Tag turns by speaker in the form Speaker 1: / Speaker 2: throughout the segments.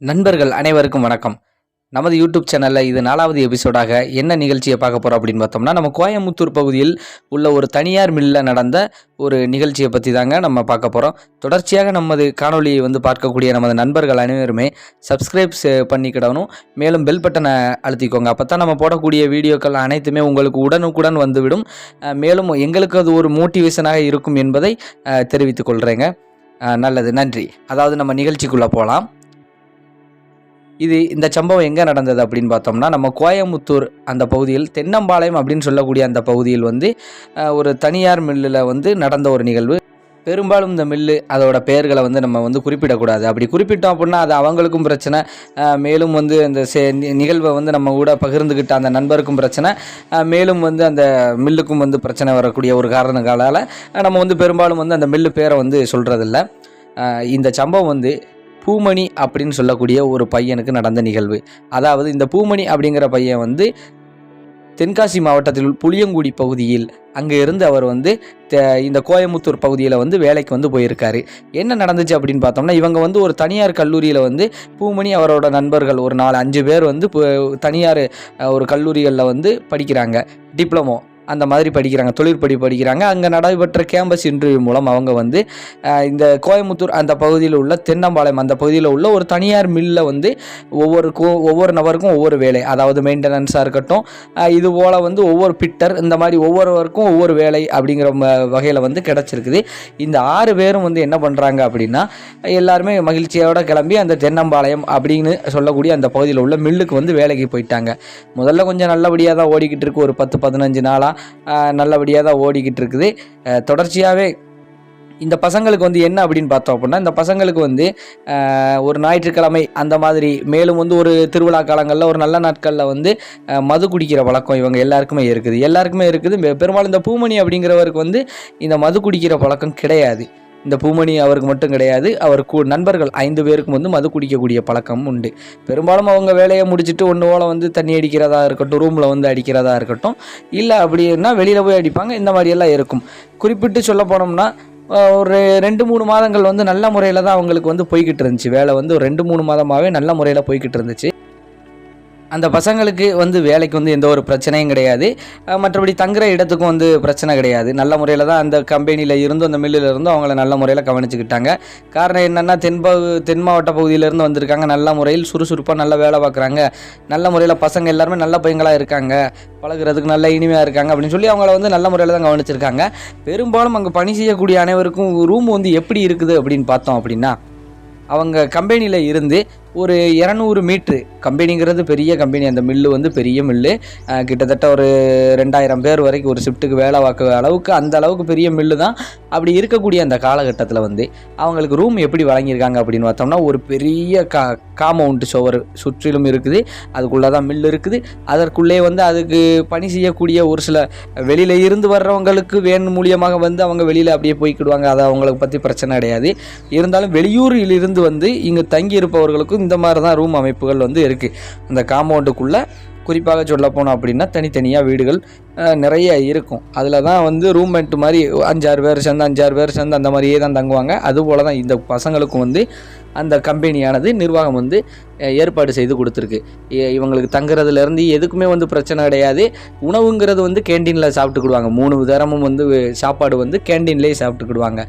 Speaker 1: நண்பர்கள் அனைவருக்கும் வணக்கம். நமது யூடியூப் சேனலில் இது 4வது எபிசோடாக என்ன நிகழ்ச்சியை பார்க்க போகிறோம் அப்படின்னு பார்த்தோம்னா, நம்ம கோயமுத்தூர் பகுதியில் உள்ள ஒரு தனியார் மில்லில் நடந்த ஒரு நிகழ்ச்சியை பற்றி தாங்க நம்ம பார்க்க போகிறோம். தொடர்ச்சியாக நமது காணொலியை பார்க்கக்கூடிய நமது நண்பர்கள் அனைவருமே சப்ஸ்கிரைப் பண்ணிக்கிடணும். மேலும் பெல் பட்டனை அழுத்திக்கோங்க. அப்போ தான் நம்ம போடக்கூடிய வீடியோக்கள் அனைத்துமே உங்களுக்கு உடனுக்குடன் வந்துவிடும். மேலும் எங்களுக்கு அது ஒரு மோட்டிவேஷனாக இருக்கும் என்பதை தெரிவித்துக் கொள்கிறேங்க. நல்லது, நன்றி. அதாவது நம்ம நிகழ்ச்சிக்குள்ளே போகலாம். இந்த சம்பவம் எங்கே நடந்தது அப்படின்னு பார்த்தோம்னா, நம்ம கோயமுத்தூர் அந்த பகுதியில் தென்னம்பாளையம் அப்படின்னு சொல்லக்கூடிய அந்த பகுதியில் ஒரு தனியார் மில்லில் நடந்த ஒரு நிகழ்வு. பெரும்பாலும் இந்த மில்லு அதோட பெயர்களை நம்ம குறிப்பிடக்கூடாது. அப்படி குறிப்பிட்டோம் அப்படின்னா அது அவங்களுக்கும் பிரச்சனை, மேலும் அந்த நிகழ்வை நம்ம கூட பகிர்ந்துக்கிட்ட அந்த நண்பருக்கும் பிரச்சனை, மேலும் அந்த மில்லுக்கும் பிரச்சனை வரக்கூடிய ஒரு காரணங்களால் நம்ம பெரும்பாலும் அந்த மில்லு பேரை சொல்கிறதில்ல. இந்த சம்பவம் பூமணி அப்படின்னு சொல்லக்கூடிய ஒரு பையனுக்கு நடந்த நிகழ்வு. அதாவது இந்த பூமணி அப்படிங்கிற பையன் தென்காசி மாவட்டத்தில் புளியங்குடி பகுதியில் அங்கே இருந்து அவர் இந்த கோயமுத்தூர் பகுதியில் வேலைக்கு போயிருக்காரு. என்ன நடந்துச்சு அப்படின்னு பார்த்தோம்னா, இவங்க ஒரு தனியார் கல்லூரியில் பூமணி அவரோட நண்பர்கள் ஒரு 4-5 பேர் தனியார் ஒரு கல்லூரிகளில் படிக்கிறாங்க. டிப்ளமோ அந்த மாதிரி படிக்கிறாங்க, தொழிற்படி படிக்கிறாங்க. அங்கே நடைபெற்ற கேம்பஸ் இன்டர்வியூ மூலம் அவங்க இந்த கோயமுத்தூர் அந்த பகுதியில் உள்ள தென்னம்பாளையம் அந்த பகுதியில் உள்ள ஒரு தனியார் மில்லில் ஒவ்வொரு நபருக்கும் ஒவ்வொரு வேலை, அதாவது மெயின்டெனன்ஸாக இருக்கட்டும், இது போல் ஒவ்வொரு பிட்டர், இந்த மாதிரி ஒவ்வொருவருக்கும் ஒவ்வொரு வேலை அப்படிங்கிற வகையில் கிடச்சிருக்குது. இந்த 6 பேரும் என்ன பண்ணுறாங்க அப்படின்னா, எல்லாருமே மகிழ்ச்சியோடு கிளம்பி அந்த தென்னம்பாளையம் அப்படின்னு சொல்லக்கூடிய அந்த பகுதியில் உள்ள மில்லுக்கு வேலைக்கு போயிட்டாங்க. முதல்ல கொஞ்சம் நல்லபடியாக தான் ஓடிக்கிட்டு இருக்கு. ஒரு 10-15 நாளாக நல்லபடியாக தான் ஓடிக்கிட்டு இருக்குது. தொடர்ச்சியாகவே இந்த பசங்களுக்கு என்ன அப்படின்னு பார்த்தோம் அப்படின்னா, இந்த பசங்களுக்கு ஒரு ஞாயிற்றுக்கிழமை அந்த மாதிரி, மேலும் ஒரு திருவிழா காலங்களில் ஒரு நல்ல நாட்களில் மது குடிக்கிற பழக்கம் இவங்க எல்லாருக்குமே இருக்குது. பெரும்பாலும் இந்த பூமணி அப்படிங்கிறவருக்கு இந்த மது குடிக்கிற பழக்கம் கிடையாது. இந்த பூமணி அவருக்கு மட்டும் கிடையாது, அவர் நண்பர்கள் 5 பேருக்கும் மது குடிக்கக்கூடிய பழக்கம் உண்டு. பெரும்பாலும் அவங்க வேலையை முடிச்சுட்டு ஒன்று போல் தண்ணி அடிக்கிறதா இருக்கட்டும், ரூமில் அடிக்கிறதா இருக்கட்டும், இல்லை அப்படின்னா வெளியில் போய் அடிப்பாங்க. இந்த மாதிரியெல்லாம் இருக்கும். குறிப்பிட்டு சொல்ல போனோம்னா, ஒரு 2-3 மாதங்கள் நல்ல முறையில் தான் அவங்களுக்கு போய்கிட்டு இருந்துச்சு. வேலை ஒரு 2-3 மாதமாகவே நல்ல முறையில் போய்கிட்டு இருந்துச்சு. அந்த பசங்களுக்கு வேலைக்கு எந்த ஒரு பிரச்சனையும் கிடையாது. மற்றபடி தங்குற இடத்துக்கும் பிரச்சனை கிடையாது. நல்ல முறையில் தான் அந்த கம்பெனியில் இருந்தும் அந்த மில்லில் இருந்தும் அவங்கள நல்ல முறையில் கவனிச்சுக்கிட்டாங்க. காரணம் என்னென்னா, தென் மாவட்ட பகுதியிலேருந்து வந்திருக்காங்க. நல்ல முறையில் சுறுசுறுப்பாக நல்ல வேலை பார்க்குறாங்க. நல்ல முறையில் பசங்க எல்லாருமே நல்ல பையங்களாக இருக்காங்க, பழகிறதுக்கு நல்ல இனிமையாக இருக்காங்க அப்படின்னு சொல்லி அவங்கள நல்ல முறையில் தான் கவனிச்சிருக்காங்க. பெரும்பாலும் அங்கே பணி செய்யக்கூடிய அனைவருக்கும் ரூம் எப்படி இருக்குது அப்படின்னு பார்த்தோம் அப்படின்னா, அவங்க கம்பெனியில் இருந்து ஒரு 200 மீட்ரு, கம்பெனிங்கிறது பெரிய கம்பெனி, அந்த மில்லு பெரிய மில்லு, கிட்டத்தட்ட ஒரு 2000 பேர் வரைக்கும் ஒரு ஷிஃப்ட்டுக்கு வேலை பார்க்குற அளவுக்கு, அந்த அளவுக்கு பெரிய மில்லு தான். அப்படி இருக்கக்கூடிய அந்த காலகட்டத்தில் அவங்களுக்கு ரூம் எப்படி வழங்கியிருக்காங்க அப்படின்னு பார்த்தோம்னா, ஒரு பெரிய காம்பவுண்டு சுவர் சுற்றிலும் இருக்குது. அதுக்குள்ளே தான் மில்லு இருக்குது. அதற்குள்ளே அதுக்கு பணி செய்யக்கூடிய ஒரு சில வெளியில் இருந்து வர்றவங்களுக்கு வேன் மூலியமாக அவங்க வெளியில் அப்படியே போய்க்கிடுவாங்க. அதை அவங்களுக்கு பற்றி பிரச்சனை கிடையாது. இருந்தாலும் வெளியூரில் இருந்து இங்கே தங்கி இருப்பவர்களுக்கும் இந்த மாதிரி தான் ரூம் அமைப்புகள் இருக்குது. அந்த காம்பவுண்டுக்குள்ளே குறிப்பாக சொல்ல போனோம் அப்படின்னா தனித்தனியாக வீடுகள் நிறைய இருக்கும். அதில் தான் ரூம்மேட் மாதிரி 5-6 பேர் சேர்ந்து அந்த மாதிரியே தான் தங்குவாங்க. அதுபோல் தான் இந்த பசங்களுக்கும் அந்த கம்பெனியானது நிர்வாகம் ஏற்பாடு செய்து கொடுத்துருக்கு. இவங்களுக்கு தங்குறதுலேருந்து எதுக்குமே பிரச்சனை கிடையாது. உணவுங்கிறது கேண்டீனில் சாப்பிட்டுக்கிடுவாங்க. 3 தரமும் சாப்பாடு கேண்டீன்லேயே சாப்பிட்டுக்கிடுவாங்க.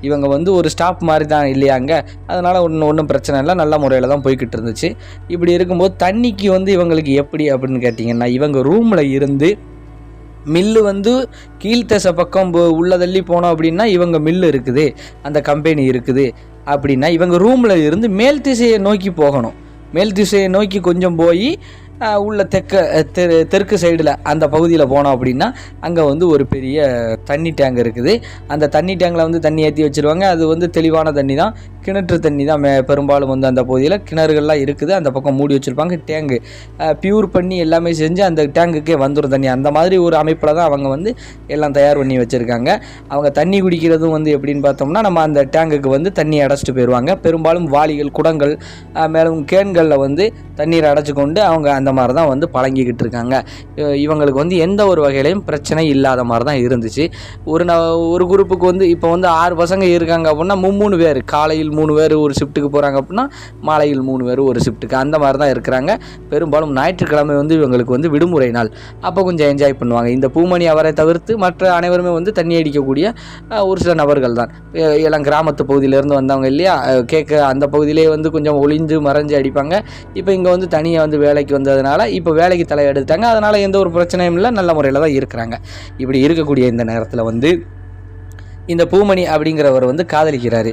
Speaker 1: இவங்க ஒரு ஸ்டாப் மாதிரி தான் இல்லையாங்க. அதனால் ஒன்றும் பிரச்சனை இல்லை, நல்ல முறையில் தான் போய்கிட்டு இருந்துச்சு. இப்படி இருக்கும்போது தண்ணிக்கு இவங்களுக்கு எப்படி அப்படின்னு கேட்டிங்கன்னா, இவங்க ரூமில் இருந்து மில்லு கீழ்த்தசை பக்கம் உள்ள தள்ளி போனோம் அப்படின்னா இவங்க மில்லு இருக்குது, அந்த கம்பெனி இருக்குது அப்படின்னா, இவங்க ரூமில் இருந்து மேல் திசையை நோக்கி போகணும். மேல் திசையை நோக்கி கொஞ்சம் போய் உள்ள தெற்கு சைடில் அந்த பகுதியில் போனோம் அப்படின்னா அங்கே ஒரு பெரிய தண்ணி டேங்க் இருக்குது. அந்த தண்ணி டேங்கில் தண்ணி ஏற்றி வச்சுருவாங்க. அது தெளிவான தண்ணி தான், கிணற்று தண்ணி தான். பெரும்பாலும் அந்த பகுதியில் கிணறுகள்லாம் இருக்குது. அந்த பக்கம் மூடி வச்சுருப்பாங்க. டேங்கு பியூர் பண்ணி எல்லாமே செஞ்சு அந்த டேங்குக்கே வந்துடும் தண்ணி. அந்த மாதிரி ஒரு அமைப்பில் தான் அவங்க எல்லாம் தயார் பண்ணி வச்சுருக்காங்க. அவங்க தண்ணி குடிக்கிறதும் எப்படின்னு பார்த்தோம்னா, நம்ம அந்த டேங்குக்கு தண்ணி அடைச்சிட்டு போயிடுவாங்க. பெரும்பாலும் வாளிகள், குடங்கள், மேலும் கேன்களில் தண்ணீர் அடைச்சி கொண்டு அவங்க அந்த மாதிரி தான் பழங்கிக்கிட்டு இருக்காங்க. இவங்களுக்கு எந்த ஒரு வகையிலையும் பிரச்சனை இல்லாத மாதிரி தான் இருந்துச்சு. ஒரு குரூப்புக்கு இப்போ 6 பசங்க இருக்காங்க அப்படின்னா 3 பேர், காலையில் காலையில் 3 பேர் ஒரு ஷிஃப்ட்டுக்கு போகிறாங்க அப்படின்னா மாலையில் 3 பேர் ஒரு ஷிஃப்ட்டுக்கு அந்த மாதிரி தான் இருக்கிறாங்க. பெரும்பாலும் ஞாயிற்றுக்கிழமை வந்து இவங்களுக்கு வந்து விடுமுறை நாள். அப்போ கொஞ்சம் என்ஜாய் பண்ணுவாங்க. இந்த பூமணி அவரை தவிர்த்து மற்ற அனைவருமே வந்து தண்ணி அடிக்கக்கூடிய ஒரு சில நபர்கள் தான். எல்லாம் கிராமத்து பகுதியிலேருந்து வந்தவங்க இல்லையா, கேட்க அந்த பகுதியிலே வந்து கொஞ்சம் ஒளிந்து மறைஞ்சு அடிப்பாங்க. இப்போ இங்கே வந்து தனியாக வந்து வேலைக்கு வந்ததுனால இப்போ வேலைக்கு தலையெடுத்தாங்க. அதனால் எந்த ஒரு பிரச்சனையும் இல்லை, நல்ல முறையில் தான் இருக்கிறாங்க. இப்படி இருக்கக்கூடிய இந்த நேரத்தில் வந்து இந்த பூமணி அப்படிங்கிறவர் வந்து காதலிக்கிறாரு.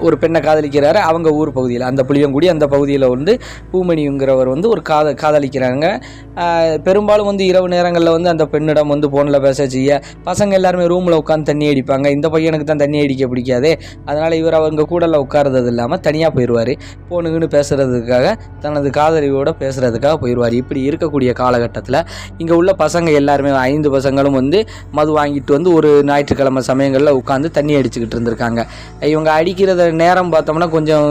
Speaker 1: ஒரு பெண்ணை காதலிக்கிறாரு. அவங்க ஊர் பகுதியில், அந்த புளியங்குடி அந்த பகுதியில் வந்து பூமணிங்கிறவர் வந்து ஒரு காதலிக்கிறாங்க. பெரும்பாலும் வந்து இரவு நேரங்களில் வந்து அந்த பெண்ணிடம் வந்து ஃபோனில் பேச செய்ய பசங்க எல்லாருமே ரூமில் உட்காந்து தண்ணி அடிப்பாங்க. இந்த பையனுக்கு தான் தண்ணி அடிக்க பிடிக்காதே, அதனால் இவர் அவங்க கூடல உட்கார்றது இல்லாமல் தனியாக போயிடுவார். ஃபோனுக்குன்னு பேசுகிறதுக்காக, தனது காதலியோடு பேசுகிறதுக்காக போயிடுவார். இப்படி இருக்கக்கூடிய காலகட்டத்தில் இங்கே உள்ள பசங்க எல்லாருமே 5 பசங்களும் வந்து மது வாங்கிட்டு வந்து ஒரு ஞாயிற்றுக்கிழமை சமயங்களில் உட்காந்து தண்ணி அடிச்சுக்கிட்டு இருந்திருக்காங்க. இவங்க அடிக்கிறத நேரம் பார்த்தோம்னா கொஞ்சம்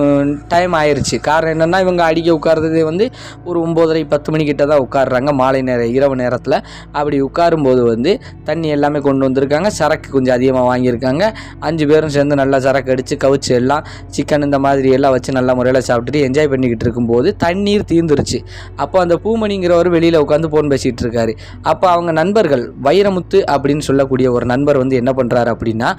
Speaker 1: டைம் ஆயிடுச்சு. காரணம் என்னென்னா, இவங்க அடிக்க உட்கார்றதே வந்து ஒரு 9:30 10 மணிக்கிட்ட தான் உட்காடுறாங்க மாலை இரவு நேரத்தில். அப்படி உட்காரும்போது வந்து தண்ணி எல்லாமே கொண்டு வந்திருக்காங்க. சரக்கு கொஞ்சம் அதிகமாக வாங்கியிருக்காங்க. 5 பேரும் சேர்ந்து நல்லா சரக்கு அடித்து கவுச்சு எல்லாம் சிக்கன் இந்த மாதிரி எல்லாம் வச்சு நல்ல முறையில் சாப்பிட்டுட்டு என்ஜாய் பண்ணிக்கிட்டு இருக்கும்போது தண்ணீர் தீர்ந்துருச்சு. அப்போ அந்த பூமணிங்கிறவர் வெளியில் உட்காந்து ஃபோன் பேசிகிட்டு இருக்காரு. அப்போ அவங்க நண்பர்கள் வைரமுத்து அப்படின்னு சொல்லக்கூடிய ஒரு நண்பர் வந்து என்ன பண்ணுறாரு அப்படின்னா,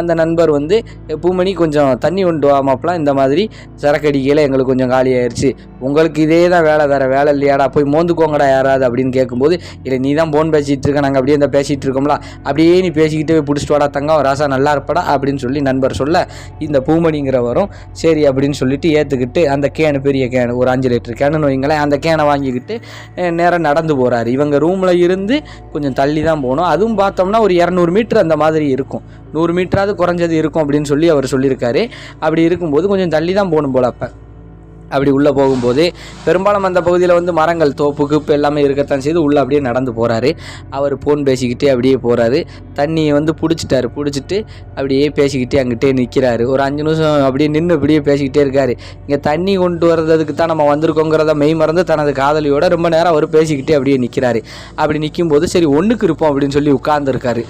Speaker 1: அந்த நண்பர் வந்து பூமணி கொஞ்சம் தண்ணி கொண்டு வாமாப்பெலாம், இந்த மாதிரி சரக்கு அடிக்கையில் எங்களுக்கு கொஞ்சம் காலி ஆயிடுச்சு, உங்களுக்கு இதே தான் வேலை, வேறு வேலை இல்லையாடா, போய் மோந்துக்கோங்கடா யாராவது அப்படின்னு கேட்கும்போது, இல்லை நீ தான் ஃபோன் பேசிகிட்டு இருக்க, நாங்கள் அப்படியே இந்த பேசிகிட்டு இருக்கோம்ல, அப்படியே நீ பேசிக்கிட்டே போய் பிடிச்சிட்டு வாடா தங்கம், ராசா நல்லா இருப்படா அப்படின்னு சொல்லி நண்பர் சொல்ல, இந்த பூமணிங்கிறவரும் சரி அப்படின்னு சொல்லிட்டு ஏற்றுக்கிட்டு அந்த கேனு, பெரிய கேனு, ஒரு 5 லிட்டர் கேனுன்னு வைங்களேன், அந்த கேனை வாங்கிக்கிட்டு நேரம் நடந்து போகிறாரு. இவங்க ரூமில் இருந்து கொஞ்சம் தள்ளி தான் போகணும். அதுவும் பார்த்தோம்னா ஒரு 200 மீட்டர் அந்த மாதிரி இருக்கும், 100 மீட்டராவது குறைஞ்சது இருக்கும் அப்படின்னு சொல்லி அவர் சொல்லியிருக்காரு. அப்படி இருக்கும்போது கொஞ்சம் தள்ளி தான் போகணும் போல். அப்படி உள்ளே போகும்போது பெரும்பாலும் அந்த பகுதியில் வந்து மரங்கள், தோப்பு எல்லாமே இருக்கத்தான் செய்து உள்ளே அப்படியே நடந்து போகிறாரு. அவர் ஃபோன் பேசிக்கிட்டே அப்படியே போகிறாரு. தண்ணியை வந்து பிடிச்சிட்டு அப்படியே பேசிக்கிட்டே அங்கிட்டே நிற்கிறாரு. ஒரு 5 நிமிஷம் அப்படியே நின்று அப்படியே பேசிக்கிட்டே இருக்கார். இங்கே தண்ணி கொண்டு வர்றதுக்கு தான் நம்ம வந்திருக்கோங்கிறத மெய் மறந்து தனது காதலியோட ரொம்ப நேரம் அவர் பேசிக்கிட்டே அப்படியே நிற்கிறாரு. அப்படி நிற்கும்போது சரி ஒன்றுக்கு இருப்போம் அப்படின்னு சொல்லி உட்கார்ந்துருக்காரு.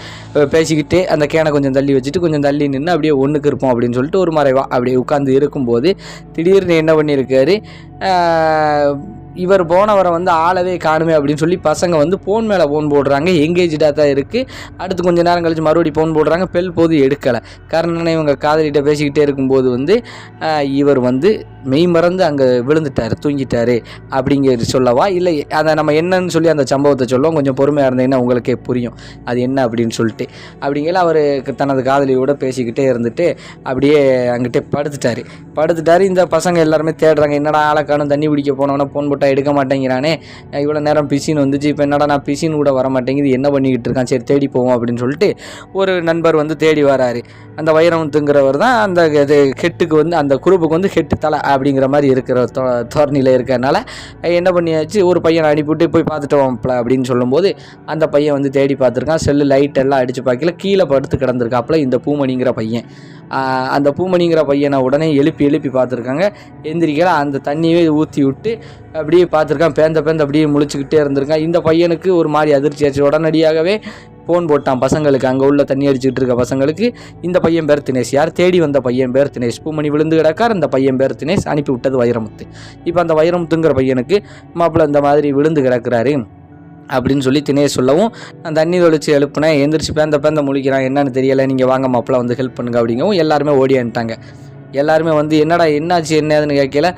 Speaker 1: பேசிக்கிட்டே அந்த கேனை கொஞ்சம் தள்ளி வச்சுட்டு கொஞ்சம் தள்ளி நின்று அப்படியே ஒன்றுக்கு இருப்போம் அப்படின்னு சொல்லிட்டு ஒரு மறைவா அப்படியே உட்கார்ந்து இருக்கும்போது திடீர்னு என்ன பண்ணியிருக்கு, இவர் போனவரை வந்து ஆளவே காணுமே அப்படின்னு சொல்லி பசங்க வந்து ஃபோன் மேலே ஃபோன் போடுறாங்க. எங்கேஜாக தான் இருக்குது. அடுத்து கொஞ்சம் நேரம் கழிச்சு மறுபடியும் ஃபோன் போடுறாங்க. பெல் போது எடுக்கலை. காரணம் என்ன, இவங்க காதலிட்ட பேசிக்கிட்டே இருக்கும்போது வந்து இவர் வந்து மெய் மறந்து அங்கே விழுந்துட்டார், தூங்கிட்டார் அப்படிங்கிறது சொல்லவா, இல்லை அதை நம்ம என்னன்னு சொல்லி அந்த சம்பவத்தை சொல்லுவோம். கொஞ்சம் பொறுமையாக இருந்தீங்கன்னா உங்களுக்கே புரியும் அது என்ன அப்படின்னு சொல்லிட்டு. அப்படிங்கிற அவர் தனது காதலியோடு பேசிக்கிட்டே இருந்துட்டு அப்படியே அங்கிட்டே படுத்துட்டார். இந்த பசங்க எல்லாருமே தேடுறாங்க, என்னடா ஆளக்கானும் தண்ணி பிடிக்க போனோன்னா ஃபோன் போட்டால் எடுக்க மாட்டேங்கிறானே, இவ்வளோ நேரம் பிசின்னு வந்துச்சு, இப்போ என்னடா நான் பிசின்னு கூட வர மாட்டேங்குது, என்ன பண்ணிக்கிட்டு இருக்கான், சரி தேடி போவோம் அப்படின்னு சொல்லிட்டு ஒரு நண்பர் வந்து தேடி வராரு. அந்த வைரமுத்துங்கிறவர் தான் அந்த ஹெட்டுக்கு வந்து, அந்த குரூப்புக்கு வந்து ஹெட்டு தலை அப்படிங்கிற மாதிரி இருக்கிற தோரணியில் இருக்கிறதுனால என்ன பண்ணியாச்சு, ஒரு பையனை அனுப்பிவிட்டு போய் பார்த்துட்டு வாப்பல அப்படின்னு சொல்லும்போது அந்த பையன் வந்து தேடி பார்த்துருக்கான். செல்லு லைட் எல்லாம் அடித்து பார்க்கல, கீழே படுத்து கிடந்திருக்காப்புல இந்த பூமணிங்கிற பையன். அந்த பூமணிங்கிற பையனை உடனே எழுப்பி பார்த்துருக்காங்க. எந்திரிக்கல, அந்த தண்ணியே ஊற்றி விட்டு அப்படியே பார்த்துருக்கான். பேந்த அப்படியே முழிச்சுக்கிட்டே இருந்திருக்கான். இந்த பையனுக்கு ஒரு மாதிரி அதிர்ச்சி ஆச்சு. உடனடியாகவே ஃபோன் போட்டான் பசங்களுக்கு, அங்கே உள்ள தண்ணி அடிச்சுக்கிட்டு இருக்க பசங்களுக்கு. இந்த பையன் பேர் தினேஷ், யார் தேடி வந்த பையன் பேர் தினேஷ், பூமணி விழுந்து கிடக்கார், இந்த பையன் பேர் தினேஷ், அனுப்பி விட்டது வைரமுத்து. இப்போ அந்த வைரமுத்துங்கிற பையனுக்கு மாப்பிள்ளை இந்த மாதிரி விழுந்து கிடக்கிறாரு அப்படின்னு சொல்லி தினேஷ் சொல்லவும், நான் தண்ணி தொளிச்சு எழுப்புனேன், எந்திரிச்சு பேந்த முழிக்கிறான், என்னன்னு தெரியலை, நீங்கள் வாங்க மாப்பிள்ளை வந்து ஹெல்ப் பண்ணுங்க அப்படிங்கவும் எல்லாருமே ஓடியான்ட்டாங்க. எல்லாருமே வந்து என்னடா என்னாச்சு என்னதுன்னு கேட்கல,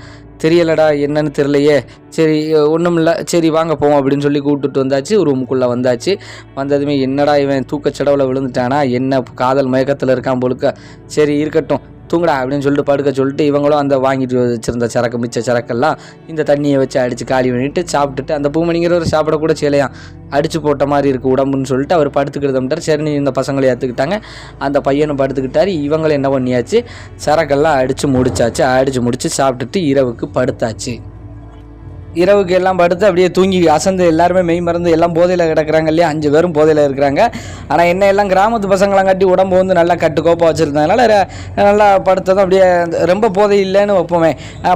Speaker 1: தெரியலடா என்னன்னு தெரியலையே, சரி ஒன்றும் இல்லை, சரி வாங்க போவோம் அப்படின்னு சொல்லி கூப்பிட்டுட்டு வந்தாச்சு. ரூமுக்குள்ளே வந்தாச்சு. வந்ததுமே என்னடா இவன் தூக்கச்சடவில் விழுந்துட்டானா, என்ன காதல் மயக்கத்தில் இருக்கான் போலுக்க, சரி இருக்கட்டும் தூங்கடா அப்படின்னு சொல்லிட்டு படுக்க சொல்லிட்டு இவங்களும் அந்த வாங்கிட்டு வச்சுருந்த சரக்கு, மிச்ச சரக்கெல்லாம் இந்த தண்ணியை வச்சு அடித்து காலி பண்ணிட்டு சாப்பிட்டுட்டு, அந்த பூமணிங்கிறவர் சாப்பிடக்கூட செய்யலையாம், அடித்து போட்ட மாதிரி இருக்குது உடம்புன்னு சொல்லிட்டு அவர் படுத்துக்கிட்டு. சரி இந்த பசங்களை ஏற்றுக்கிட்டாங்க. அந்த பையனும் படுத்துக்கிட்டார். இவங்களும் என்ன பண்ணியாச்சு, சரக்கெல்லாம் அடித்து முடிச்சு சாப்பிட்டுட்டு இரவுக்கு படுத்தாச்சு. இரவுக்கு எல்லாம் படுத்து அப்படியே தூங்கி அசந்து எல்லாருமே மெய் மறந்து எல்லாம் போதையில் கிடக்குறாங்க இல்லையா, 5 பேரும் போதையில் இருக்கிறாங்க. ஆனால் என்ன எல்லாம் கிராமத்து பசங்களாம் கட்டி உடம்பு வந்து நல்லா கட்டுக்கோப்பாக வச்சுருந்ததுனால நல்லா படுத்ததும் அப்படியே ரொம்ப போதை இல்லைன்னு வைப்போமே,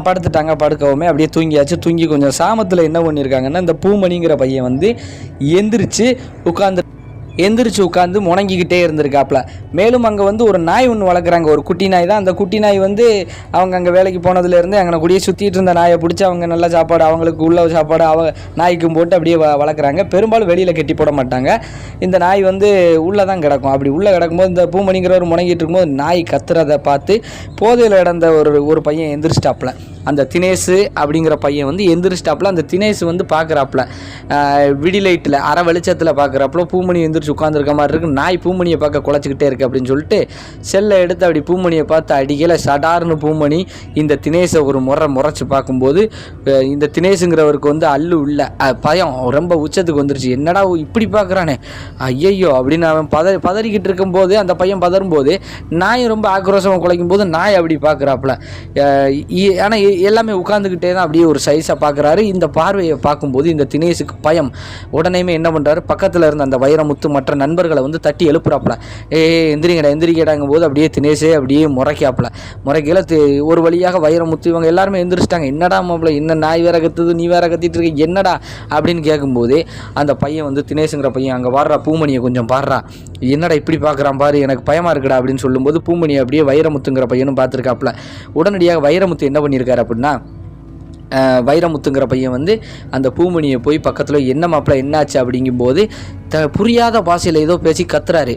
Speaker 1: படுத்துட்டாங்க. படுக்கவுமே அப்படியே தூங்கியாச்சு. தூங்கி கொஞ்சம் சாமத்தில் என்ன பண்ணியிருக்காங்கன்னா, இந்த பூமணிங்கிற பையன் வந்து எந்திரிச்சு உட்காந்து எந்திரிச்சு உட்காந்து முணங்கிக்கிட்டே இருந்திருக்காப்புல. மேலும் அங்கே வந்து ஒரு நாய் ஒன்று வளர்க்குறாங்க, ஒரு குட்டி நாய் தான். அந்த குட்டி நாய் வந்து அவங்க அங்கே வேலைக்கு போனதுலேருந்து அங்கே கூடிய சுற்றிட்டு இருந்த நாயை பிடிச்சி அவங்க நல்ல சாப்பாடு, அவங்களுக்கு உள்ள சாப்பாடு நாய்க்கும் போட்டு அப்படியே வளர்க்குறாங்க. பெரும்பாலும் வெளியில் கட்டி போட மாட்டாங்க. இந்த நாய் வந்து உள்ளே தான் கிடக்கும். அப்படி உள்ளே கிடக்கும்போது இந்த பூமணிங்கிறவர் முணங்கிட்டு இருக்கும்போது நாய் கத்துறதை பார்த்து போதையில் இடந்த ஒரு பையன் எந்திரிச்சிட்டாப்புல. அந்த தினேஷ் அப்படிங்கிற பையன் வந்து எந்திரிச்சிட்டாப்புல. அந்த தினேஷ் வந்து பார்க்குறாப்புல, விடிலைட்டில் அரை வெளிச்சத்தில் பார்க்குறாப்புல பூமணி எந்திரிச்சு உட்காந்துருக்க மாதிரி இருக்குது. நாய் பூமணியை பார்க்க குலைச்சிக்கிட்டே இருக்குது அப்படின்னு சொல்லிட்டு செல்லை எடுத்து அப்படி பூமணியை பார்த்து அடிக்கல. சடார்னு பூமணி இந்த தினேஷை ஒரு முறைச்சி பார்க்கும்போது இந்த தினேஷுங்கிறவருக்கு வந்து அல்லு இல்லை, பயம் ரொம்ப உச்சத்துக்கு வந்துருச்சு. என்னடா இப்படி பார்க்குறானே, ஐயையோ அப்படின்னு அவன் பதறிக்கிட்டு இருக்கும்போது, அந்த பையன் பதறும்போது நாய் ரொம்ப ஆக்ரோஷமாக குலைக்கும் போது நாய் அப்படி பார்க்குறாப்புல. ஆனால் எல்லாமே உட்காந்துக்கிட்டே தான் அப்படியே ஒரு சைஸாக பார்க்குறாரு. இந்த பார்வையை பார்க்கும்போது இந்த தினேஷுக்கு பயம். உடனேயுமே என்ன பண்ணுறாரு, பக்கத்தில் இருந்த அந்த வைரமுத்து மற்ற நண்பர்களை வந்து தட்டி எழுப்புறாப்புல. எந்திரிக்கடாங்கும் போது அப்படியே தினேஷே அப்படியே முறைக்காப்புல. முறைக்கையில் ஒரு வழியாக வைரமுத்து இவங்க எல்லாருமே எந்திரிச்சிட்டாங்க. என்னடா மாப்பிள்ள, என்ன நாய் வேற கத்துது, நீ வேற கத்திட்டு இருக்க, என்னடா அப்படின்னு கேட்கும்போதே அந்த பையன் வந்து தினேஷுங்கிற பையன் அங்கே வாடுறா, பூமணியை கொஞ்சம் பாடுறா, என்னடா இப்படி பார்க்குறான் பாரு, எனக்கு பயமாக இருக்குடா அப்படின்னு சொல்லும்போது பூமணி அப்படியே வைரமுத்துங்கிற பையனும் பார்த்துருக்காப்புல. உடனடியாக வைரமுத்து என்ன பண்ணியிருக்காரு அப்படின்னா, வைரமுத்துங்கிற பையன் வந்து அந்த பூமணியை போய் பக்கத்தில் என்ன மாப்பிள்ள என்னாச்சு அப்படிங்கும்போது புரியாத பாஷையில் ஏதோ பேசி கத்துறாரு.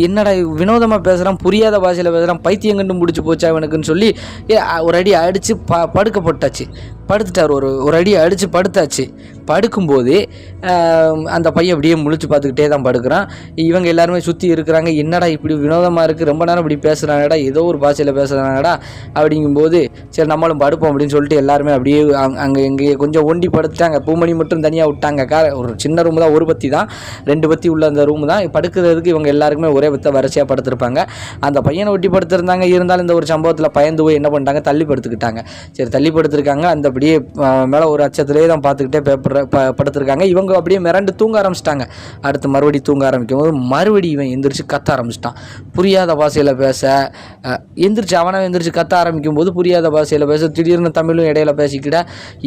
Speaker 1: என்னடா வினோதமாக பேசுகிறான், புரியாத பாஷையில் பேசுகிறான், பைத்தியம் கண்டு முடிச்சு போச்சா அவனுக்குன்னு சொல்லி ஒரு அடி அடித்து படுக்கப்பட்டாச்சு. படுத்துட்டார், ஒரு அடி அடித்து படுத்தாச்சு. படுக்கும்போது அந்த பையன் அப்படியே முழிச்சு பார்த்துக்கிட்டே தான் படுக்கிறான். இவங்க எல்லாருமே சுற்றி இருக்கிறாங்க. என்னடா இப்படி வினோதமாக இருக்குது, ரொம்ப நேரம் இப்படி பேசுகிறாங்கடா, ஏதோ ஒரு பாஷையில் பேசுகிறாங்கடா அப்படிங்கும்போது சரி நம்மளும் படுப்போம் அப்படின்னு சொல்லிட்டு எல்லாருமே அப்படியே அங்கே எங்கேயே கொஞ்சம் ஒண்டி படுத்துட்டாங்க. பூமணி மட்டும் தனியாக விட்டாங்க. ஒரு சின்ன ரூம் தான், ஒரு பத்தி தான், 2 பத்தி உள்ள அந்த ரூம் தான். படுக்கிறதுக்கு இவங்க எல்லாருக்குமே ஒரே பத்த வரிசையாக படுத்திருப்பாங்க. அந்த பையனை ஒட்டி படுத்திருந்தாங்க. இருந்தாலும் இந்த ஒரு சம்பவத்தில் பயந்து போய் என்ன பண்ணிட்டாங்க, தள்ளி படுத்துக்கிட்டாங்க. சரி தள்ளி படுத்திருக்காங்க. அந்த அப்படியே மேலே ஒரு அச்சத்திலே தான் பார்த்துக்கிட்டே படுத்திருக்காங்க. இவங்க அப்படியே மிரண்டு தூங்க ஆரம்பிச்சிட்டாங்க. அடுத்து மறுபடியும் தூங்க ஆரம்பிக்கும் போது மறுபடியும் இவன் எந்திரிச்சு கத்த ஆரம்பிச்சிட்டான். புரியாத பாஷையில் பேச அவனை எந்திரிச்சு கத்த ஆரம்பிக்கும் போது புரியாத பாஷையில் பேச திடீர்னு தமிழும் இடையில பேசிக்கிட்ட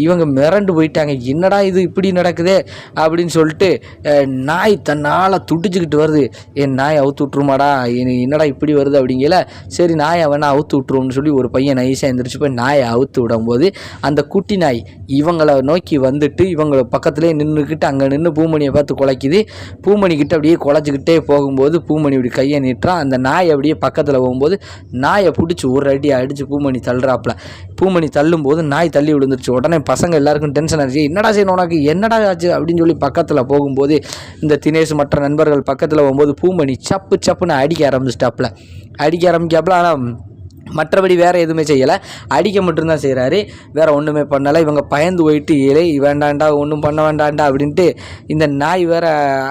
Speaker 1: இவங்க மிரண்டு போயிட்டாங்க. என்னடா இது இப்படி நடக்குதே அப்படின்னு சொல்லிட்டு நாய் தன்னால் துடிச்சுக்கிட்டு வருது. என் நாய் அவுத்து விட்டுருமாடா, என்னடா இப்படி வருது அப்படிங்கல. சரி நாயை வேணா அவுத்து விட்டுருவோம்னு சொல்லி ஒரு பையன் நைஸாக எந்திரிச்சு போய் நாயை அவுத்து விடும்போது அந்த குட்டி நாய் இவங்களை நோக்கி வந்துட்டு இவங்களை பக்கத்துலேயே நின்றுக்கிட்டு அங்கே நின்று பூமணியை பார்த்து குலைக்குது. பூமணிக்கிட்ட அப்படியே குலைச்சிக்கிட்டே போகும்போது பூமணி இப்படி கையை நீட்டுறான். அந்த நாய் அப்படியே பக்கத்தில் போகும்போது நாயை பிடிச்சி ஒரு அடி அடித்து பூமணி தள்ளுறாப்புல. பூமணி தள்ளும்போது நாய் தள்ளி விழுந்துருச்சு. உடனே பசங்க எல்லாருக்கும் டென்ஷன் ஆச்சு. என்னடா செய்யணும் உனக்கு, என்னடா ஆச்சு அப்படின்னு சொல்லி பக்கத்தில் போகும்போது இந்த தினேஷ் மற்ற நண்பர்கள் பக்கத்தில் போகும்போது பூமணி சப்புன்னு அடிக்க ஆரம்பிக்காப்புல. ஆனால் மற்றபடி வேறு எதுவுமே செய்யலை, அடிக்க மட்டும்தான் செய்கிறாரு, வேறு ஒன்றுமே பண்ணலை. இவங்க பயந்து போயிட்டு ஏழை வேண்டாண்டா, ஒன்றும் பண்ண வேண்டாண்டா அப்படின்ட்டு இந்த நாய் வேறு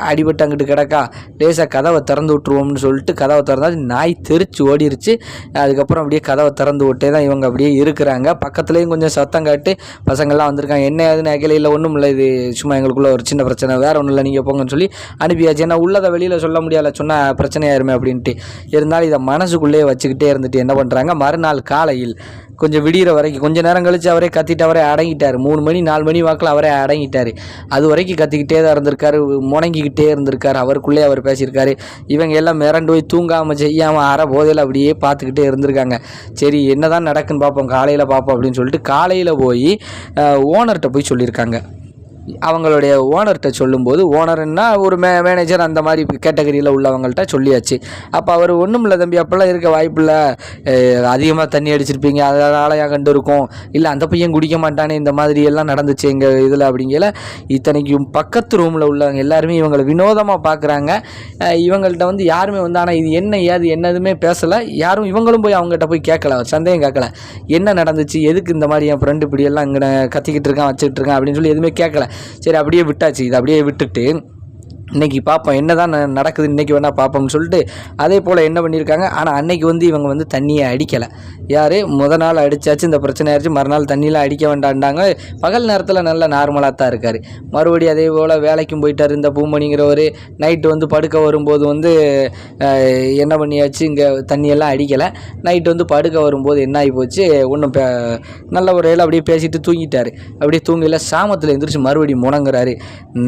Speaker 1: அடிபட்டு அங்கிட்டு கிடக்கா, லேசாக கதவை திறந்து விட்ருவோம்னு சொல்லிட்டு கதவை திறந்தாச்சு. நாய் தெரிச்சு ஓடிருச்சு. அதுக்கப்புறம் அப்படியே கதவை திறந்து விட்டே தான் இவங்க அப்படியே இருக்கிறாங்க. பக்கத்துலேயும் கொஞ்சம் சத்தம் காட்டு பசங்கள்லாம் வந்திருக்காங்க. என்ன ஏதுன்னு அகில இல்லை, ஒன்றும் இல்லை, இது சும்மா எங்களுக்குள்ள ஒரு சின்ன பிரச்சனை, வேறு ஒன்றும் இல்லை, நீங்கள் போங்கன்னு சொல்லி அனுப்பியாச்சு. ஏன்னா உள்ளதை வெளியில் சொல்ல முடியலை, சொன்னால் பிரச்சனையாயிருமே அப்படின்ட்டு. இருந்தாலும் இதை மனசுக்குள்ளேயே வச்சுக்கிட்டே இருந்துட்டு என்ன பண்ணுறாங்க, மறுநாள் காலையில் கொஞ்சம் விடிகிற வரைக்கும் கொஞ்ச நேரம் கழித்து அவரே கத்திட்டு அவரே அடங்கிட்டார். 3 மணி 4 மணி வாக்கில் அவரே அடங்கிட்டார். அது வரைக்கும் கத்திக்கிட்டே தான் இருந்திருக்காரு, முணங்கிக்கிட்டே இருந்திருக்காரு. அவருக்குள்ளே அவர் பேசியிருக்காரு. இவங்க எல்லாம் மிரண்டு போய் தூங்காமல் செய்யாமல் அரை போதையில் அப்படியே பார்த்துக்கிட்டே இருந்திருக்காங்க. சரி என்ன தான் நடக்குன்னு பார்ப்போம், காலையில் பார்ப்போம் அப்படின்னு சொல்லிட்டு காலையில் போய் ஓனர்கிட்ட போய் சொல்லியிருக்காங்க. அவங்களுடைய ஓனர்கிட்ட சொல்லும்போது, ஓனர்னா ஒரு மேனேஜர் அந்த மாதிரி கேட்டகரியில் உள்ளவங்கள்ட்ட சொல்லியாச்சு. அப்போ அவர் ஒன்றும் இல்லை தம்பி, அப்போல்லாம் இருக்க வாய்ப்பில்லை, அதிகமாக தண்ணி அடிச்சிருப்பீங்க அதனால் ஏன் கண்டு இருக்கும், இல்லை அந்த பையன் குடிக்க மாட்டானே, இந்த மாதிரி எல்லாம் நடந்துச்சு எங்கள் இதில் அப்படிங்கல. இத்தனைக்கும் பக்கத்து ரூமில் உள்ளவங்க எல்லாருமே இவங்களை வினோதமாக பார்க்குறாங்க. இவங்கள்ட்ட வந்து யாருமே வந்து ஆனால் இது என்ன ஏது என்னதுமே பேசலை. யாரும் இவங்களும் போய் அவங்ககிட்ட போய் கேட்கல, சந்தேகம் கேட்கல, என்ன நடந்துச்சு, எதுக்கு இந்த மாதிரி என் ஃப்ரெண்டு இப்படியெல்லாம் இங்கே கத்திக்கிட்டு இருக்கான் வச்சுக்கிட்டு இருக்கான் அப்படின்னு சொல்லி எதுவுமே கேட்கல. சரி அப்படியே விட்டாச்சு. இதை அப்படியே விட்டுட்டு இன்றைக்கி பார்ப்போம் என்ன தான் நடக்குது, இன்றைக்கி வேணால் பார்ப்போம்னு சொல்லிட்டு அதே போல் என்ன பண்ணியிருக்காங்க. ஆனால் அன்றைக்கி வந்து இவங்க வந்து தண்ணியை அடிக்கலை. யார் முத நாள் அடித்தாச்சு, இந்த பிரச்சனை ஆயிடுச்சு, மறுநாள் தண்ணியெலாம் அடிக்க வேண்டாண்டாங்க. பகல் நேரத்தில் நல்லா நார்மலாக தான் இருக்கார். மறுபடியும் அதே போல் வேலைக்கும் போயிட்டார். இந்த பூமணிங்கிறவர் நைட்டு வந்து படுக்க வரும்போது வந்து என்ன பண்ணியாச்சு, இங்கே தண்ணியெல்லாம் அடிக்கலை. நைட்டு வந்து படுக்க வரும்போது என்ன ஆகி போச்சு, ஒன்றும் நல்ல ஒரு வேலை அப்படியே பேசிட்டு தூங்கிட்டார். அப்படியே தூங்கல, சாமத்தில் எழுந்திரிச்சு மறுபடியும் முணங்குறாரு.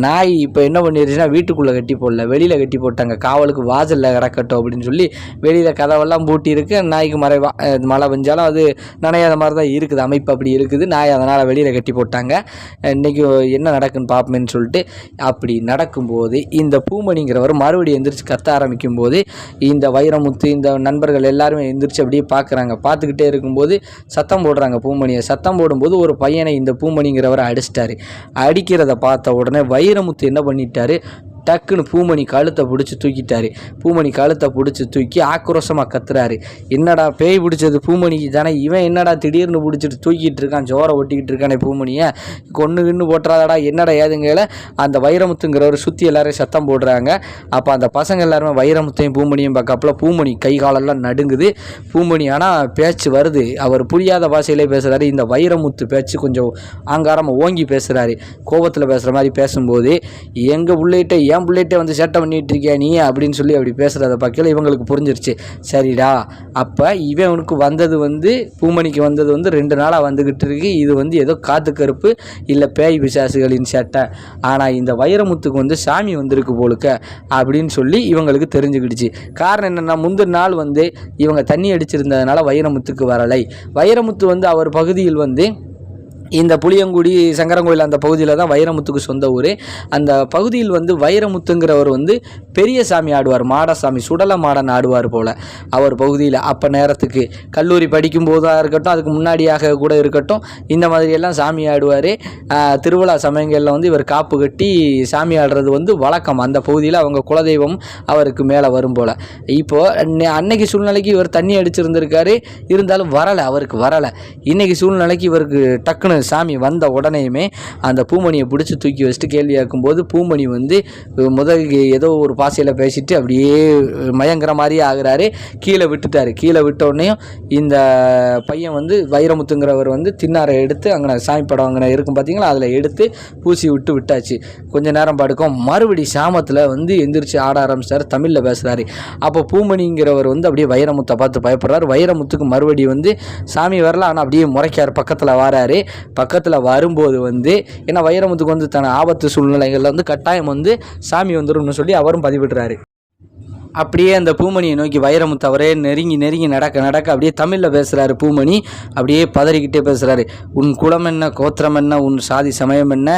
Speaker 1: நாய் இப்போ என்ன பண்ணிடுச்சுன்னா வீட்டு வீட்டுக்குள்ளே கட்டி போடல, வெளியில் கட்டி போட்டாங்க. காவலுக்கு வாசலில் கிடக்கட்டும் அப்படின்னு சொல்லி வெளியில் கதவெல்லாம் பூட்டி இருக்குது. நாய்க்கு மழை பெஞ்சாலும் அது நனையாத மாதிரி தான் இருக்குது, அமைப்பு அப்படி இருக்குது. நாய் அதனால் வெளியில் கட்டி போட்டாங்க. இன்றைக்கி என்ன நடக்குன்னு பார்ப்போமேன்னு சொல்லிட்டு அப்படி நடக்கும்போது இந்த பூமணிங்கிறவர் மறுபடியும் எந்திரிச்சு கத்த ஆரம்பிக்கும் போது இந்த வைரமுத்து இந்த நண்பர்கள் எல்லாருமே எந்திரிச்சு அப்படியே பார்க்குறாங்க. பார்த்துக்கிட்டே இருக்கும்போது சத்தம் போடுறாங்க. பூமணியை சத்தம் போடும்போது ஒரு பையனை இந்த பூமணிங்கிறவரை அடிச்சிட்டாரு. அடிக்கிறத பார்த்த உடனே வைரமுத்து என்ன பண்ணிட்டாரு, டக்குன்னு பூமணி கழுத்தை பிடிச்சி தூக்கிட்டாரு. பூமணி கழுத்தை பிடிச்சி தூக்கி ஆக்ரோஷமாக கத்துறாரு. என்னடா பேய் பிடிச்சது பூமணிக்கு தானே, இவன் என்னடா திடீர்னு பிடிச்சிட்டு தூக்கிட்டு இருக்கான், ஜோரை ஒட்டிக்கிட்டு இருக்கானே பூமணியை, கொன்று போட்டுறாதடா என்னடா ஏதுங்கள அந்த வைரமுத்துங்கிறவர் சுற்றி எல்லாரும் சத்தம் போடுறாங்க. அப்போ அந்த பசங்க எல்லாருமே வைரமுத்தையும் பூமணியும் பார்க்கப்பல பூமணி கை காலெல்லாம் நடுங்குது. பூமணி ஆனால் பேச்சு வருது, அவர் புரியாத பாஷையிலே பேசுகிறாரு. இந்த வைரமுத்து பேச்சு கொஞ்சம் ஆங்காரமாக ஓங்கி பேசுகிறாரு, கோபத்தில் பேசுகிற மாதிரி பேசும்போது எங்கள் பிள்ளைகிட்ட என் பிள்ளைகிட்ட வந்து சேட்டை பண்ணிகிட்டு இருக்கியா நீ அப்படின்னு சொல்லி அப்படி பேசுகிறத பார்க்கல இவங்களுக்கு புரிஞ்சிருச்சு. சரிடா, அப்போ இவனுக்கு வந்தது வந்து பூமணிக்கு வந்தது வந்து 2 நாளாக வந்துக்கிட்டு இருக்கு, இது வந்து ஏதோ காத்து கருப்பு இல்லை பேய் பிசாசுகளின் சேட்டை, ஆனால் இந்த வைரமுத்துக்கு வந்து சாமி வந்திருக்கு போலுக்க அப்படின்னு சொல்லி இவங்களுக்கு தெரிஞ்சுக்கிடுச்சு. காரணம் என்னென்னா முந்தின நாள் வந்து இவங்க தண்ணி அடிச்சிருந்ததுனால வைரமுத்துக்கு வரலை. வைரமுத்து வந்து அவர் பகுதியில் வந்து இந்த புளியங்குடி சங்கரங்கோயில் அந்த பகுதியில் தான் வைரமுத்துக்கு சொந்த ஊர். அந்த பகுதியில் வந்து வைரமுத்துங்கிறவர் வந்து பெரிய சாமி ஆடுவார், மாடசாமி சுடல மாடன் ஆடுவார் போல் அவர் பகுதியில். அப்போ நேரத்துக்கு கல்லூரி படிக்கும் போதாக இருக்கட்டும், அதுக்கு முன்னாடியாக கூட இருக்கட்டும், இந்த மாதிரியெல்லாம் சாமி ஆடுவார். திருவிழா சமயங்களில் வந்து இவர் காப்பு கட்டி சாமி ஆடுறது வந்து வழக்கம். அந்த பகுதியில் அவங்க குலதெய்வம் அவருக்கு மேலே வரும் போல். இப்போது அன்னைக்கு சூழ்நிலைக்கு இவர் தண்ணி அடிச்சிருந்திருக்காரு, இருந்தாலும் வரலை, அவருக்கு வரலை. இன்றைக்கி சூழ்நிலைக்கு இவருக்கு டக்குன்னு சாமி வந்த உடனேயுமே அந்த பூமணியை பிடிச்சி தூக்கி வச்சுட்டு கேள்வி கேட்கும்போது பூமணி வந்து முதல் ஏதோ ஒரு பாசையில் பேசிட்டு அப்படியே மயங்கிற மாதிரி ஆகுறாரு. கீழே விட்டுட்டாரு. கீழே விட்ட உடனேயும் இந்த பையன் வந்து வைரமுத்துங்கிறவர் வந்து தின்னாரை எடுத்து அங்கே சாமி படம் அங்கே இருக்கும் பார்த்தீங்களா, அதில் எடுத்து பூசி விட்டாச்சு. கொஞ்ச நேரம் படுக்கும். மறுபடி சாமத்தில் வந்து எந்திரிச்சு ஆட ஆரம்பிச்சார், தமிழில் பேசுகிறாரு. அப்போ பூமணிங்கிறவர் வந்து அப்படியே வைரமுத்தை பார்த்து பயப்படுறாரு. வைரமுத்துக்கு மறுபடி வந்து சாமி வரல, ஆனால் அப்படியே முறைக்கார் பக்கத்தில் வராரு. பக்கத்தில் வரும்போது வந்து ஏன்னா வைரமுத்துக்கு வந்து தன ஆபத்து சூழ்நிலைகளில் வந்து கட்டாயம் வந்து சாமி வந்துடும்னு சொல்லி அவரும் பதிவிடுறாரு. அப்படியே அந்த பூமணியை நோக்கி வைரமுத்து அவரே நெருங்கி நடக்க அப்படியே தமிழில் பேசுகிறாரு. பூமணி அப்படியே பதறிக்கிட்டே பேசுகிறாரு. உன் குலம் என்ன, கோத்திரம் என்ன, உன் சாதி சமயம் என்ன,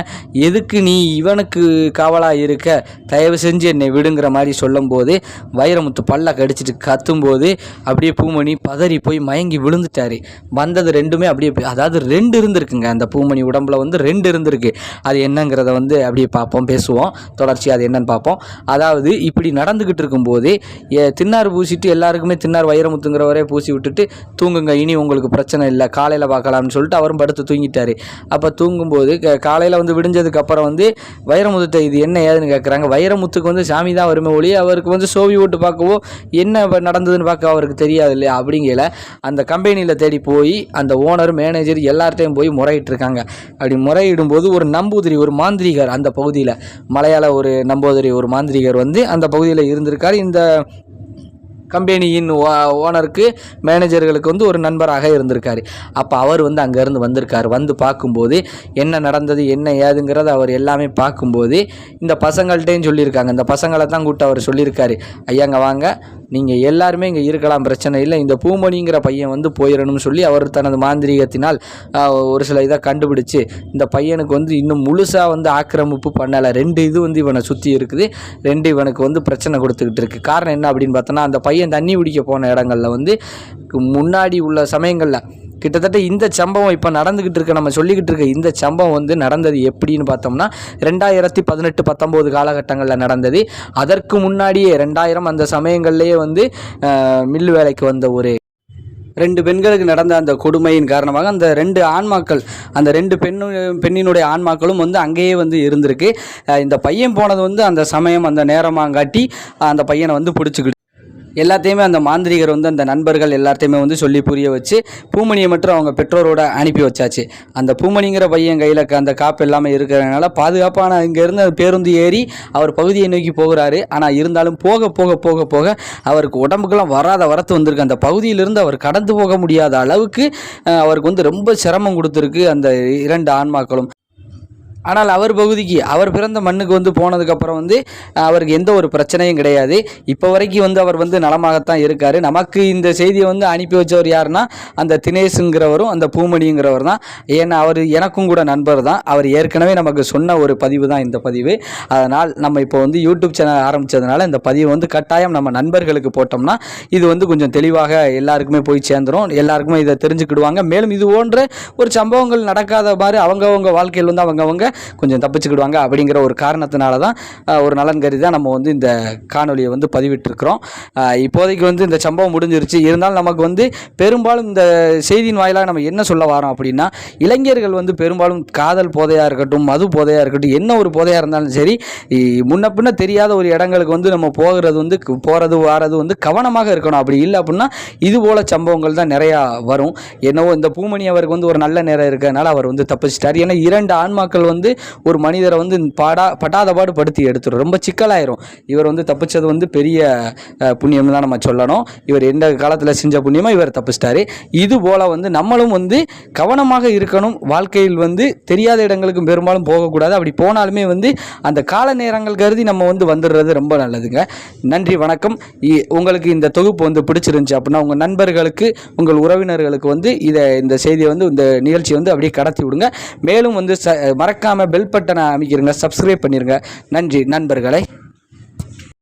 Speaker 1: எதுக்கு நீ இவனுக்கு காவலாக இருக்க, தயவு செஞ்சு என்னை விடுங்கிற மாதிரி சொல்லும்போது வைரமுத்து பல்ல கடிச்சிட்டு கத்தும்போது அப்படியே பூமணி பதறி போய் மயங்கி விழுந்துட்டார். வந்தது 2மே அப்படியே, அதாவது 2 இருந்திருக்குங்க அந்த பூமணி உடம்புல வந்து 2 இருந்திருக்கு. அது என்னங்கிறத வந்து அப்படியே பார்ப்போம், பேசுவோம் தொடர்ச்சி, அது என்னன்னு பார்ப்போம். அதாவது இப்படி நடந்துக்கிட்டு இருக்கும்போது தின்னார் பூசிட்டு எல்லாருக்குமே தின்னார் வைரமுத்துங்கிறவரே பூசி விட்டுட்டு தூங்குங்க, இனி உங்களுக்கு பிரச்சனை இல்லை, காலையில் பார்க்கலாம்னு சொல்லிட்டு அவரும் படுத்து தூங்கிட்டாரு. அப்போ தூங்கும்போது காலையில் வந்து விடிஞ்சதுக்கு அப்புறம் வந்து வைரமுத்து இது என்ன ஏதுன்னு கேட்குறாங்க. வைரமுத்துக்கு வந்து சாமி தான் வருமே ஒளி, அவருக்கு வந்து சோவி ஓட்டு பார்க்கவோ என்ன நடந்ததுன்னு பார்க்க அவருக்கு தெரியாது இல்லையா. அப்படிங்கல அந்த கம்பெனியில் தேடி போய் அந்த ஓனர் மேனேஜர் எல்லார்ட்டையும் போய் முறையிட்டு இருக்காங்க. அப்படி முறையிடும்போது ஒரு நம்பூதிரி, ஒரு மாந்திரிகர் அந்த பகுதியில், மலையாள ஒரு நம்பூதிரி ஒரு மாந்திரிகர் வந்து அந்த பகுதியில் இருந்திருக்கார். இந்த கம்பெனியின் ஓனருக்கு மேனேஜர்களுக்கு வந்து ஒரு நண்பராக இருந்திருக்காரு. அப்போ அவர் வந்து அங்கேருந்து வந்திருக்கார். வந்து பார்க்கும்போது என்ன நடந்தது என்ன ஏதுங்கிறத அவர் எல்லாமே பார்க்கும்போது இந்த பசங்கள்கிட்டையும் சொல்லியிருக்காங்க. இந்த பசங்களை தான் கூப்பிட்டு அவர் சொல்லியிருக்காரு, ஐயாங்க வாங்க, நீங்கள் எல்லாருமே இங்கே இருக்கலாம், பிரச்சனை இல்லை, இந்த பூமணிங்கிற பையன் வந்து போயிடணும்னு சொல்லி அவர் தனது மாந்திரீகத்தினால் ஒரு சில இதை கண்டுபிடிச்சு இந்த பையனுக்கு வந்து இன்னும் முழுசாக வந்து ஆக்கிரமிப்பு பண்ணலை. 2 இது வந்து இவனை சுற்றி இருக்குது, 2 இவனுக்கு வந்து பிரச்சனை கொடுத்துக்கிட்டு இருக்குது. காரணம் என்ன அப்படின்னு பார்த்தோன்னா அந்த பையன் தண்ணி குடிக்க போன இடங்களில் வந்து முன்னாடி உள்ள சமயங்களில் கிட்டத்தட்ட இந்த சம்பவம் இப்போ நடந்துக்கிட்டு இருக்க, நம்ம சொல்லிக்கிட்டு இருக்க இந்த சம்பவம் வந்து நடந்தது எப்படின்னு பார்த்தோம்னா 2018-19 காலகட்டங்களில் நடந்தது. அதற்கு முன்னாடியே 2000 அந்த சமயங்கள்லேயே வந்து மில்லு வேலைக்கு வந்த ஒரு 2 பெண்களுக்கு நடந்த அந்த கொடுமையின் காரணமாக அந்த 2 ஆண்மாக்கள், அந்த 2 பெண்ணினுடைய ஆண்மாக்களும் வந்து அங்கேயே வந்து இருந்திருக்கு. இந்த பையன் போனது வந்து அந்த சமயம் அந்த நேரமாங்காட்டி அந்த பையனை வந்து பிடிச்சிக்கிட்டு எல்லாத்தையுமே அந்த மாந்திரிகர் வந்து அந்த நண்பர்கள் எல்லாத்தையுமே வந்து சொல்லி புரிய வச்சு பூமணியை மட்டும் அவங்க பெற்றோரோட அனுப்பி வச்சாச்சு. அந்த பூமணிங்கிற பையன் கையில் அந்த காப்பு எல்லாமே இருக்கிறதுனால பாதுகாப்பான இங்கேருந்து பேருந்து ஏறி அவர் பகுதியை நோக்கி போகிறாரு. ஆனால் இருந்தாலும் போக போக போக போக அவருக்கு உடம்புக்கெல்லாம் வராத வரத்து வந்திருக்கு. அந்த பகுதியிலிருந்து அவர் கடந்து போக முடியாத அளவுக்கு அவருக்கு வந்து ரொம்ப சிரமம் கொடுத்துருக்கு அந்த 2 ஆன்மாக்களும். ஆனால் அவர் பகுதிக்கு அவர் பிறந்த மண்ணுக்கு வந்து போனதுக்கப்புறம் வந்து அவருக்கு எந்த ஒரு பிரச்சனையும் கிடையாது. இப்போ வரைக்கும் வந்து அவர் வந்து நலமாகத்தான் இருக்கார். நமக்கு இந்த செய்தியை வந்து அனுப்பி வச்சவர் யாருன்னா அந்த தினேஷுங்கிறவரும் அந்த பூமணிங்கிறவர் தான். ஏன்னா அவர் எனக்கும் கூட நண்பர் தான். அவர் ஏற்கனவே நமக்கு சொன்ன ஒரு பதிவு தான் இந்த பதிவு. அதனால் நம்ம இப்போ வந்து யூடியூப் சேனல் ஆரம்பித்ததுனால இந்த பதிவு வந்து கட்டாயம் நம்ம நண்பர்களுக்கு போட்டோம்னா இது வந்து கொஞ்சம் தெளிவாக எல்லாருக்குமே போய் சேர்ந்துடும். எல்லாருக்குமே இதை தெரிஞ்சுக்கிடுவாங்க. மேலும் இது போன்ற ஒரு சம்பவங்கள் நடக்காத மாதிரி அவங்கவங்க வாழ்க்கையில் வந்து அவங்கவங்க கொஞ்சம் தப்பிச்சுக்கிடுவாங்க. அப்படிங்கிற ஒரு காரணத்தினால தான் ஒரு நலன் கருதி தான் நம்ம வந்து இந்த காணொலியை வந்து பதிவிட்டிருக்கிறோம். இப்போதைக்கு வந்து இந்த சம்பவம் முடிஞ்சிருச்சு. இருந்தாலும் நமக்கு வந்து பெரும்பாலும் இந்த செய்தியின் வாயிலாக நம்ம என்ன சொல்ல வரோம் அப்படின்னா, இளைஞர்கள் வந்து பெரும்பாலும் காதல் போதையாக இருக்கட்டும், மது போதையாக இருக்கட்டும், என்ன ஒரு போதையாக இருந்தாலும் சரி, முன்ன பின்ன தெரியாத ஒரு இடங்களுக்கு வந்து நம்ம போகிறது வாரது வந்து கவனமாக இருக்கணும். அப்படி இல்லை அப்படின்னா இது போல சம்பவங்கள் தான் நிறையா வரும். என்னவோ இந்த பூமணி அவருக்கு வந்து ஒரு நல்ல நேரம் இருக்கிறதுனால அவர் வந்து தப்பிச்சிட்டார். ஏன்னா 2 ஆண்மாக்கள் வந்து ஒரு மனிதரை வந்து படாத பாடு படுத்தி எடுத்துடும், ரொம்ப சிக்கலாயிரும். இவர் வந்து தப்பிச்சது வந்து பெரிய புண்ணியம் தான் நம்ம சொல்லணும். இவர் எந்த காலத்தில் செஞ்ச புண்ணியமோ இவர் தப்பிச்சிட்டாரு. இது போல் வந்து நம்மளும் வந்து கவனமாக இருக்கணும். வாழ்க்கையில் வந்து தெரியாத இடங்களுக்கு பெரும்பாலும் போகக்கூடாது. அப்படி போனாலுமே வந்து அந்த கால நேரங்கள் கருதி நம்ம வந்து வந்துடுறது ரொம்ப நல்லதுங்க. நன்றி, வணக்கம். உங்களுக்கு இந்த தொகுப்பு வந்து பிடிச்சிருந்துச்சு அப்படின்னா உங்கள் நண்பர்களுக்கு, உங்கள் உறவினர்களுக்கு வந்து இந்த செய்தியை வந்து இந்த நிகழ்ச்சி வந்து அப்படியே கடத்தி விடுங்க. மேலும் வந்து மறக்காமல் பெல் பட்டனை அமைக்கிறங்க, சப்ஸ்கிரைப் பண்ணிடுங்க. நன்றி நண்பர்களே.